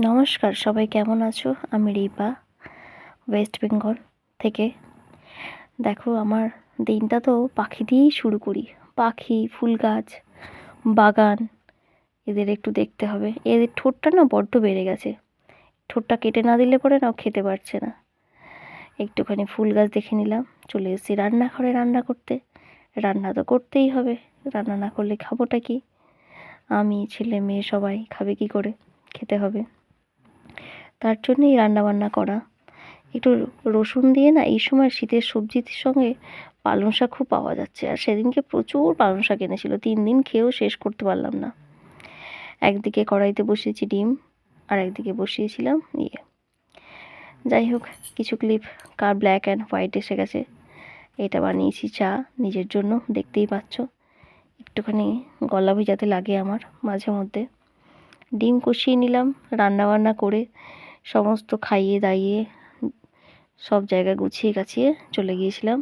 নমস্কার, সবাই কেমন আছো? আমি রিপা, ওয়েস্ট বেঙ্গল থেকে। দেখো, আমার দিনটা তো পাখি দিয়েই শুরু করি। পাখি, ফুল গাছ, বাগান, এদের একটু দেখতে হবে। এদের ঠোঁটটা না বড্ড বেড়ে গেছে। ঠোঁটটা কেটে না দিলে পরে না খেতে পারছে না। একটুখানি ফুল গাছ দেখে নিলাম, চলে এসেছি রান্নাঘরে রান্না করতে। রান্না তো করতেই হবে, রান্না না করলে খাবোটা কি? আমি, ছেলে, মেয়ে সবাই খাবে কি করে? খেতে হবে, তার জন্যই রান্নাবান্না করা। একটু রসুন দিয়ে না, এই সময় শীতের সবজির সঙ্গে পালং শাক খুব পাওয়া যাচ্ছে। আর সেদিনকে প্রচুর পালং শাক এনেছিল, 3 দিন খেয়েও শেষ করতে পারলাম না। একদিকে কড়াইতে বসিয়েছি ডিম, আর একদিকে বসিয়েছিলাম যাই হোক, কিছু clip car black and white এসে গেছে। এটা বানিয়েছি চা নিজের জন্য, দেখতেই পাচ্ছ। একটুখানি গলা ভিজাতে লাগে আমার মাঝে মধ্যে। ডিম কষিয়ে নিলাম, রান্নাবান্না করে সমস্ত খাইয়ে দাইয়ে সব জায়গা গুছিয়ে গাছিয়ে চলে গিয়েছিলাম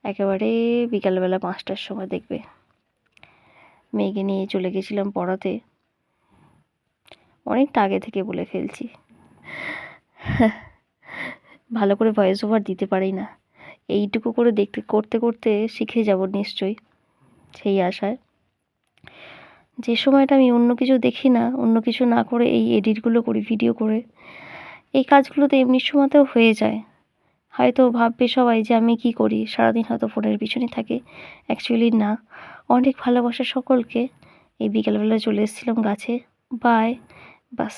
একেবারে বিকালবেলা 5টার সময়। দেখবে, মেয়েকে নিয়ে চলে গেছিলাম পড়াতে। অনেকটা আগে থেকে বলে ফেলছি, ভালো করে ভয়েস ওভার দিতে পারি না। এইটুকু করে করতে করতে শিখে যাব নিশ্চয়ই, সেই আশায়। যে সময়টা আমি অন্য কিছু দেখি না, অন্য কিছু না করে এই এডিটগুলো করি ভিডিও করে, এই কাজগুলো তো এমনি সময়তেও হয়ে যায়। হয়তো ভাববে সবাই যে আমি কি করি, সারাদিন হয়তো ফোনের পিছনে থাকি। অ্যাকচুয়ালি না। অনেক ভালোবাসা সকলকে। এই বিকেলবেলা চলে এসেছিলাম গাছে। বাই। বাস।